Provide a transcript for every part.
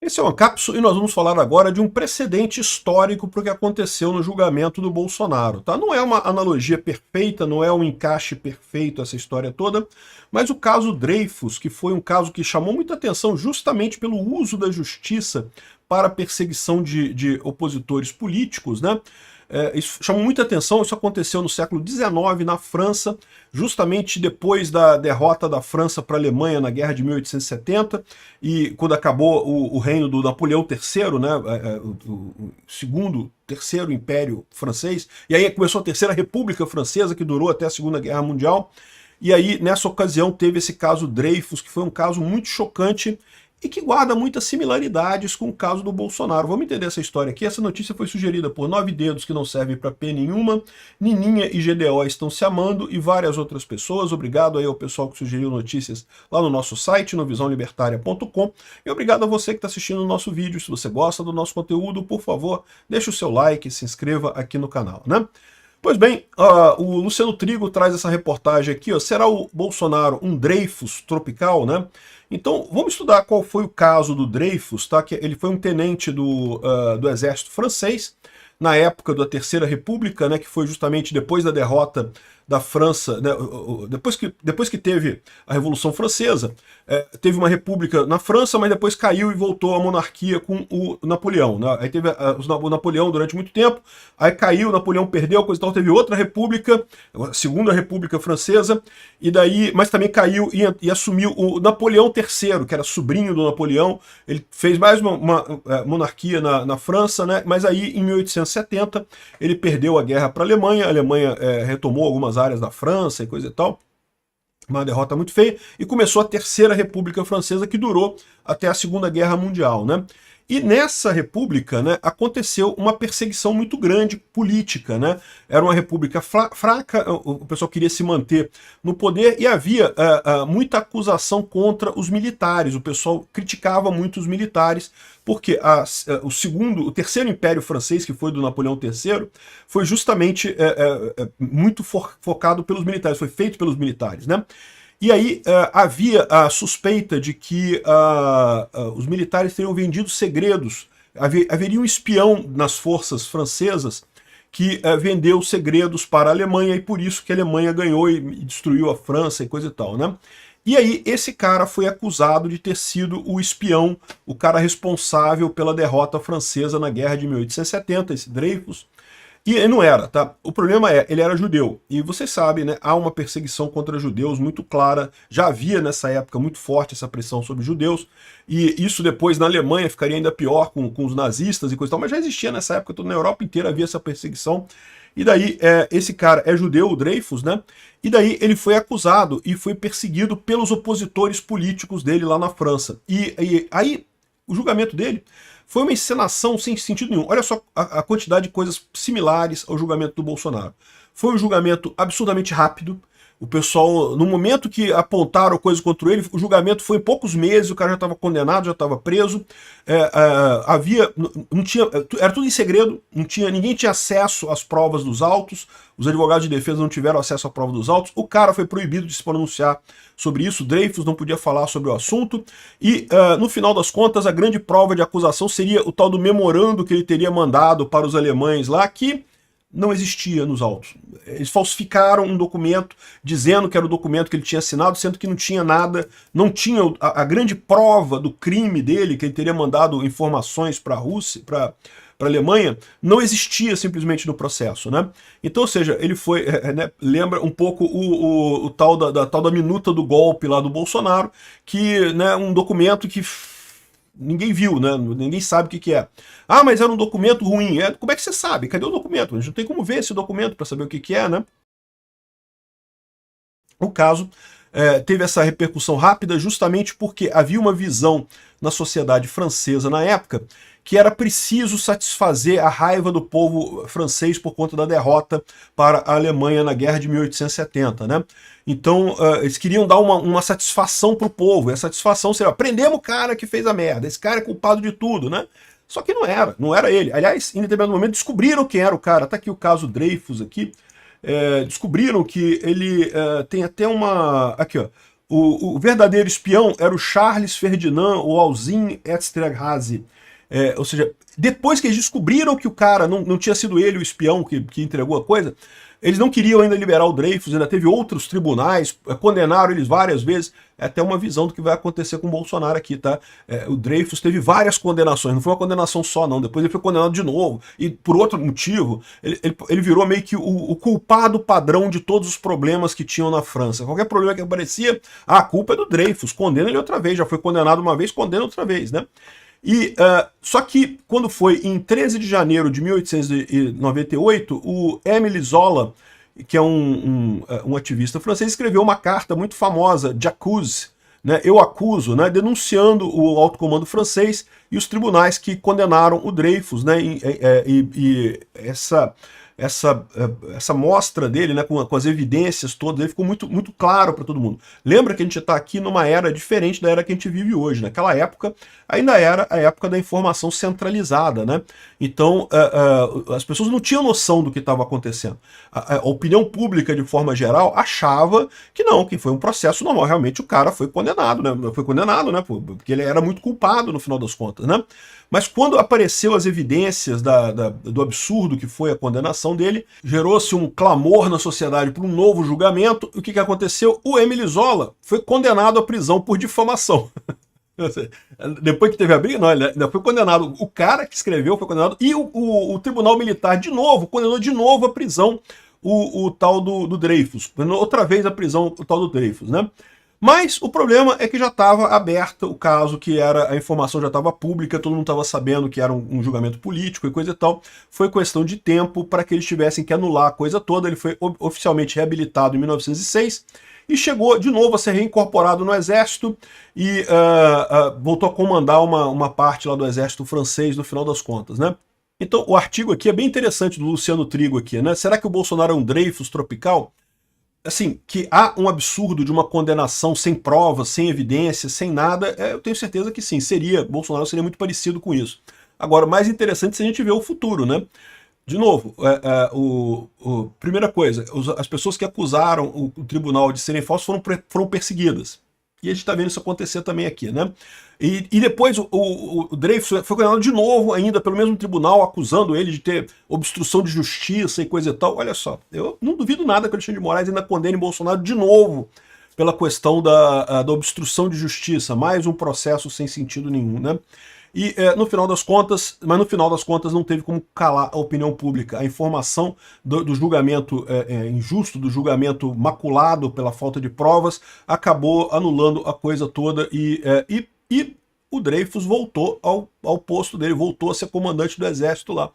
Esse é o Ancapso e nós vamos falar agora de um precedente histórico para o que aconteceu no julgamento do Bolsonaro. Tá? Não é uma analogia perfeita, não é um encaixe perfeito essa história toda, mas o caso Dreyfus, que foi um caso que chamou muita atenção justamente pelo uso da justiça para a perseguição de opositores políticos, né? Isso chamou muita atenção, isso aconteceu no século XIX na França, justamente depois da derrota da França para a Alemanha na Guerra de 1870, e quando acabou o reino do Napoleão III, né, o segundo, terceiro Império Francês, e aí começou a Terceira República Francesa, que durou até a Segunda Guerra Mundial, e aí nessa ocasião teve esse caso Dreyfus, que foi um caso muito chocante, e que guarda muitas similaridades com o caso do Bolsonaro. Vamos entender essa história aqui. Essa notícia foi sugerida por 9 Dedos, que não servem para P nenhuma, Nininha e GDO estão se amando e várias outras pessoas. Obrigado aí ao pessoal que sugeriu notícias lá no nosso site, no visãolibertaria.com. E obrigado a você que está assistindo o nosso vídeo. Se você gosta do nosso conteúdo, por favor, deixe o seu like e se inscreva aqui no canal, né? Pois bem, o Luciano Trigo traz essa reportagem aqui, ó. Será o Bolsonaro um Dreyfus tropical, né? Então, vamos estudar qual foi o caso do Dreyfus, tá? Que ele foi um tenente do exército francês, na época da Terceira República, né? Que foi justamente depois da derrota da França, né, depois que teve a Revolução Francesa, teve uma república na França, mas depois caiu e voltou à monarquia com o Napoleão. Né? Aí teve o Napoleão durante muito tempo, aí caiu, Napoleão perdeu, coisa e tal, teve outra república, a Segunda República Francesa, e daí, mas também caiu e assumiu o Napoleão III, que era sobrinho do Napoleão. Ele fez mais uma monarquia na França, né? Mas aí em 1870 ele perdeu a guerra para a Alemanha retomou algumas áreas da França e coisa e tal, uma derrota muito feia, e começou a Terceira República Francesa, que durou até a Segunda Guerra Mundial, né? E nessa república, né, aconteceu uma perseguição muito grande política, né? Era uma república fraca, o pessoal queria se manter no poder e havia muita acusação contra os militares. O pessoal criticava muito os militares, porque o terceiro Império Francês, que foi do Napoleão III, foi justamente muito focado pelos militares, foi feito pelos militares, né? E aí havia a suspeita de que os militares teriam vendido segredos. Haveria um espião nas forças francesas que vendeu segredos para a Alemanha, e por isso que a Alemanha ganhou e destruiu a França e coisa e tal, né? E aí esse cara foi acusado de ter sido o espião, o cara responsável pela derrota francesa na Guerra de 1870, esse Dreyfus. E ele não era, tá? O problema ele era judeu. E vocês sabem, né? Há uma perseguição contra judeus muito clara. Já havia nessa época muito forte essa pressão sobre judeus. E isso depois na Alemanha ficaria ainda pior com os nazistas e coisa e tal. Mas já existia nessa época, toda na Europa inteira havia essa perseguição. E daí esse cara é judeu, o Dreyfus, né? E daí ele foi acusado e foi perseguido pelos opositores políticos dele lá na França. E aí o julgamento dele foi uma encenação sem sentido nenhum. Olha só a quantidade de coisas similares ao julgamento do Bolsonaro. Foi um julgamento absurdamente rápido. O pessoal, no momento que apontaram coisas contra ele, o julgamento foi em poucos meses, o cara já estava condenado, já estava preso. Não tinha, era tudo em segredo, ninguém tinha acesso às provas dos autos, os advogados de defesa não tiveram acesso à prova dos autos, o cara foi proibido de se pronunciar sobre isso, Dreyfus não podia falar sobre o assunto, e no final das contas a grande prova de acusação seria o tal do memorando que ele teria mandado para os alemães lá, que não existia nos autos. Eles falsificaram um documento dizendo que era o documento que ele tinha assinado, sendo que não tinha nada, não tinha a grande prova do crime dele, que ele teria mandado informações para a Rússia, para a Alemanha, não existia simplesmente no processo, né? Então, ou seja, ele foi, né, lembra um pouco o tal da minuta do golpe lá do Bolsonaro, que, né, um documento que ninguém viu, né? Ninguém sabe o que é. Ah, mas era um documento ruim. Como é que você sabe? Cadê o documento? A gente não tem como ver esse documento para saber o que é, né? O caso teve essa repercussão rápida justamente porque havia uma visão na sociedade francesa na época que era preciso satisfazer a raiva do povo francês por conta da derrota para a Alemanha na Guerra de 1870, né? Então, eles queriam dar uma satisfação para o povo, e a satisfação seria, prendemos o cara que fez a merda, esse cara é culpado de tudo, né? Só que não era ele. Aliás, em determinado momento descobriram quem era o cara, tá aqui o caso Dreyfus aqui, descobriram que ele tem até uma... Aqui, ó. O verdadeiro espião era o Charles Ferdinand Walsin Esterhazy. Ou seja, depois que eles descobriram que o cara não tinha sido ele o espião que entregou a coisa, eles não queriam ainda liberar o Dreyfus, ainda teve outros tribunais, condenaram eles várias vezes. É até uma visão do que vai acontecer com o Bolsonaro aqui, tá? O Dreyfus teve várias condenações, não foi uma condenação só não, depois ele foi condenado de novo, e por outro motivo, ele virou meio que o culpado padrão de todos os problemas que tinham na França. Qualquer problema que aparecia, a culpa é do Dreyfus, condena ele outra vez, já foi condenado uma vez, condena outra vez, né? Só que quando foi em 13 de janeiro de 1898, o Émile Zola, que é um ativista francês, escreveu uma carta muito famosa, J'accuse, né, eu acuso, né, denunciando o alto comando francês e os tribunais que condenaram o Dreyfus, né, e essa mostra dele, né, com as evidências todas, ele ficou muito, muito claro para todo mundo. Lembra que a gente está aqui numa era diferente da era que a gente vive hoje. Naquela época, ainda era a época da informação centralizada, né? Então, as pessoas não tinham noção do que estava acontecendo. A opinião pública, de forma geral, achava que não, que foi um processo normal. Realmente o cara foi condenado, né? Foi condenado, né? Porque ele era muito culpado, no final das contas, né? Mas quando apareceu as evidências do absurdo que foi a condenação dele, gerou-se um clamor na sociedade por um novo julgamento. E o que aconteceu? O Émile Zola foi condenado à prisão por difamação. Depois que teve a briga, não, ele ainda foi condenado. O cara que escreveu foi condenado. E o Tribunal Militar, de novo, condenou de novo à prisão o tal do Dreyfus. Condenou outra vez à prisão o tal do Dreyfus, né? Mas o problema é que já estava aberto o caso, que a informação já estava pública, todo mundo estava sabendo que era um julgamento político e coisa e tal. Foi questão de tempo para que eles tivessem que anular a coisa toda. Ele foi oficialmente reabilitado em 1906 e chegou de novo a ser reincorporado no exército e voltou a comandar uma parte lá do exército francês no final das contas, né? Então o artigo aqui é bem interessante do Luciano Trigo aqui, né? Será que o Bolsonaro é um Dreyfus tropical? Assim, que há um absurdo de uma condenação sem provas, sem evidência, sem nada, eu tenho certeza que sim, Bolsonaro seria muito parecido com isso. Agora, mais interessante se a gente vê o futuro, né? De novo, primeira coisa, as pessoas que acusaram o tribunal de serem falsos foram perseguidas. E a gente está vendo isso acontecer também aqui, né? E depois o Dreyfus foi condenado de novo, ainda pelo mesmo tribunal, acusando ele de ter obstrução de justiça e coisa e tal. Olha só, eu não duvido nada que o Alexandre de Moraes ainda condene Bolsonaro de novo pela questão da obstrução de justiça. Mais um processo sem sentido nenhum, né? E no final das contas não teve como calar a opinião pública. A informação do julgamento injusto, do julgamento maculado pela falta de provas, acabou anulando a coisa toda e o Dreyfus voltou ao posto dele, voltou a ser comandante do exército lá.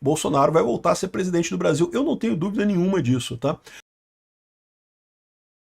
Bolsonaro vai voltar a ser presidente do Brasil. Eu não tenho dúvida nenhuma disso, tá?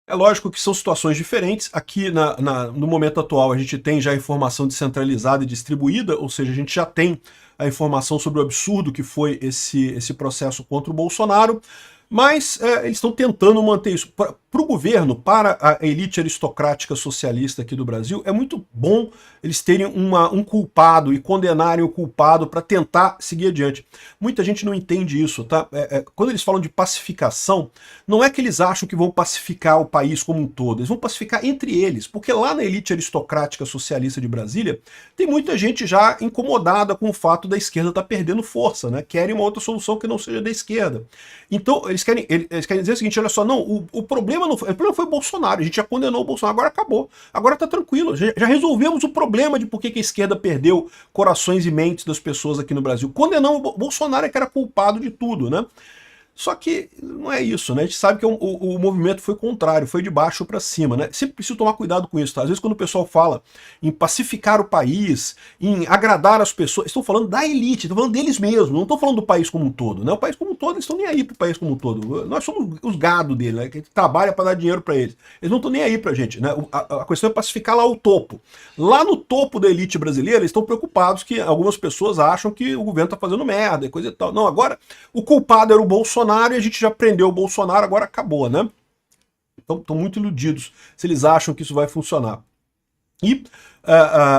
É lógico que são situações diferentes. Aqui no momento atual a gente tem já a informação descentralizada e distribuída, ou seja, a gente já tem a informação sobre o absurdo que foi esse processo contra o Bolsonaro, mas eles estão tentando manter isso. Para o governo, para a elite aristocrática socialista aqui do Brasil, é muito bom eles terem um culpado e condenarem o culpado para tentar seguir adiante. Muita gente não entende isso, tá? Quando eles falam de pacificação, não é que eles acham que vão pacificar o país como um todo, eles vão pacificar entre eles, porque lá na elite aristocrática socialista de Brasília, tem muita gente já incomodada com o fato da esquerda estar perdendo força, né? Querem uma outra solução que não seja da esquerda. Então, eles querem dizer o seguinte, olha só, não, o problema foi o Bolsonaro, a gente já condenou o Bolsonaro, agora acabou, agora tá tranquilo, já resolvemos o problema de por que a esquerda perdeu corações e mentes das pessoas aqui no Brasil. Condenamos o Bolsonaro, que era culpado de tudo, né? Só que não é isso, né? A gente sabe que o movimento foi contrário, foi de baixo para cima, né? Sempre preciso tomar cuidado com isso, tá? Às vezes quando o pessoal fala em pacificar o país, em agradar as pessoas, estão falando da elite, estão falando deles mesmos, não estão falando do país como um todo, né? O país como um todo, eles estão nem aí pro país como um todo. Nós somos os gado dele, né? Que trabalha para dar dinheiro para eles. Eles não estão nem aí pra gente, né? A questão é pacificar lá o topo. Lá no topo da elite brasileira, eles estão preocupados que algumas pessoas acham que o governo tá fazendo merda e coisa e tal. Não, agora o culpado era o Bolsonaro, e a gente já prendeu o Bolsonaro, agora acabou, né? Então estão muito iludidos se eles acham que isso vai funcionar. E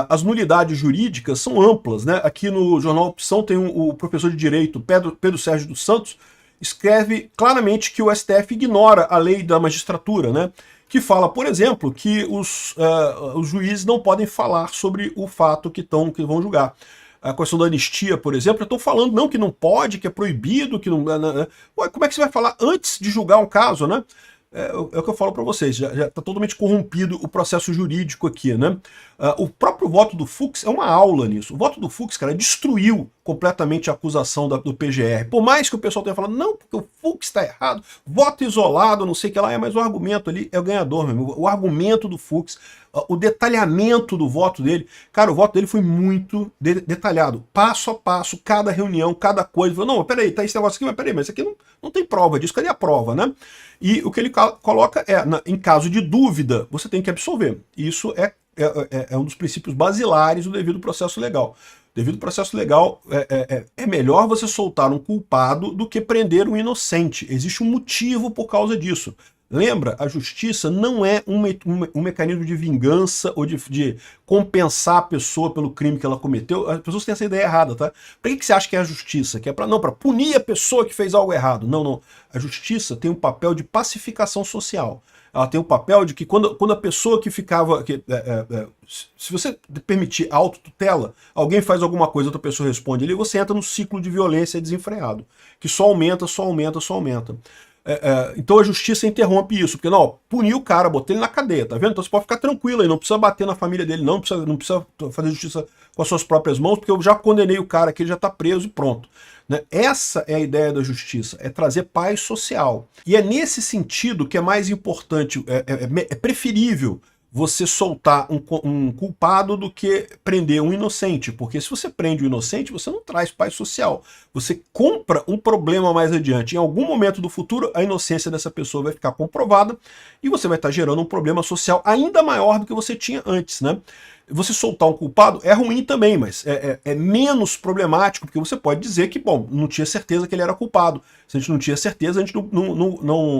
as nulidades jurídicas são amplas, né? Aqui no Jornal Opção tem o professor de Direito, Pedro Sérgio dos Santos, escreve claramente que o STF ignora a lei da magistratura, né? que fala, por exemplo, que os juízes não podem falar sobre o fato que vão julgar. A questão da anistia, por exemplo, eu estou falando não que não pode, que é proibido, que não... Ué, como é que você vai falar antes de julgar um caso, né? É o que eu falo para vocês, já está totalmente corrompido o processo jurídico aqui, né? O próprio voto do Fux é uma aula nisso. O voto do Fux, cara, destruiu completamente a acusação do PGR. Por mais que o pessoal tenha falado, não, porque o Fux está errado, voto isolado, não sei o que lá, mas o argumento ali é o ganhador, meu amigo. O argumento do Fux, o detalhamento do voto dele, cara, o voto dele foi muito detalhado, passo a passo, cada reunião, cada coisa. Falou, não, peraí, tá esse negócio aqui, mas peraí, mas isso aqui não tem prova disso, cadê a prova, né? E o que ele coloca é, em caso de dúvida, você tem que absolver. Isso é um dos princípios basilares do devido processo legal. Devido processo legal, é melhor você soltar um culpado do que prender um inocente. Existe um motivo por causa disso. Lembra, a justiça não é um mecanismo de vingança ou de compensar a pessoa pelo crime que ela cometeu. As pessoas têm essa ideia errada, tá? Por que você acha que é a justiça? Que é para punir a pessoa que fez algo errado. Não, não. A justiça tem um papel de pacificação social. Ela tem o papel de que quando a pessoa que ficava... se você permitir autotutela, alguém faz alguma coisa, outra pessoa responde ali, você entra no ciclo de violência desenfreado, que só aumenta, só aumenta, só aumenta. Então a justiça interrompe isso, porque não, puniu o cara, botei ele na cadeia, tá vendo? Então você pode ficar tranquilo aí, não precisa bater na família dele, não precisa fazer justiça com as suas próprias mãos, porque eu já condenei o cara aqui, ele já tá preso e pronto. Né? Essa é a ideia da justiça, é trazer paz social. E é nesse sentido que é mais importante, é preferível você soltar um culpado do que prender um inocente, porque se você prende um inocente, você não traz paz social. Você compra um problema mais adiante. Em algum momento do futuro, a inocência dessa pessoa vai ficar comprovada e você vai estar gerando um problema social ainda maior do que você tinha antes, né? Você soltar um culpado é ruim também, mas é menos problemático, porque você pode dizer que, bom, não tinha certeza que ele era culpado. Se a gente não tinha certeza, a gente não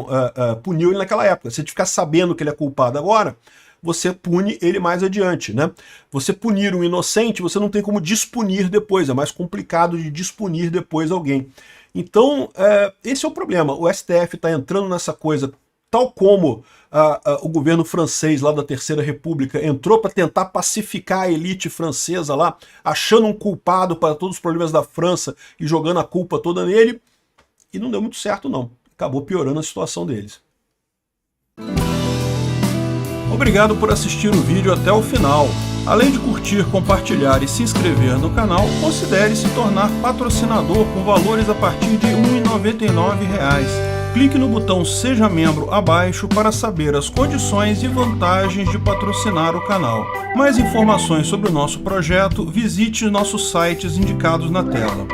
puniu ele naquela época. Se a gente ficar sabendo que ele é culpado agora, você pune ele mais adiante, né? Você punir um inocente, você não tem como despunir depois, é mais complicado de despunir depois alguém. Então, esse é o problema. O STF está entrando nessa coisa, tal como o governo francês lá da Terceira República entrou para tentar pacificar a elite francesa lá, achando um culpado para todos os problemas da França e jogando a culpa toda nele, e não deu muito certo não. Acabou piorando a situação deles. Obrigado por assistir o vídeo até o final. Além de curtir, compartilhar e se inscrever no canal, considere se tornar patrocinador com valores a partir de R$ 1,99. Clique no botão Seja Membro abaixo para saber as condições e vantagens de patrocinar o canal. Mais informações sobre o nosso projeto, visite nossos sites indicados na tela.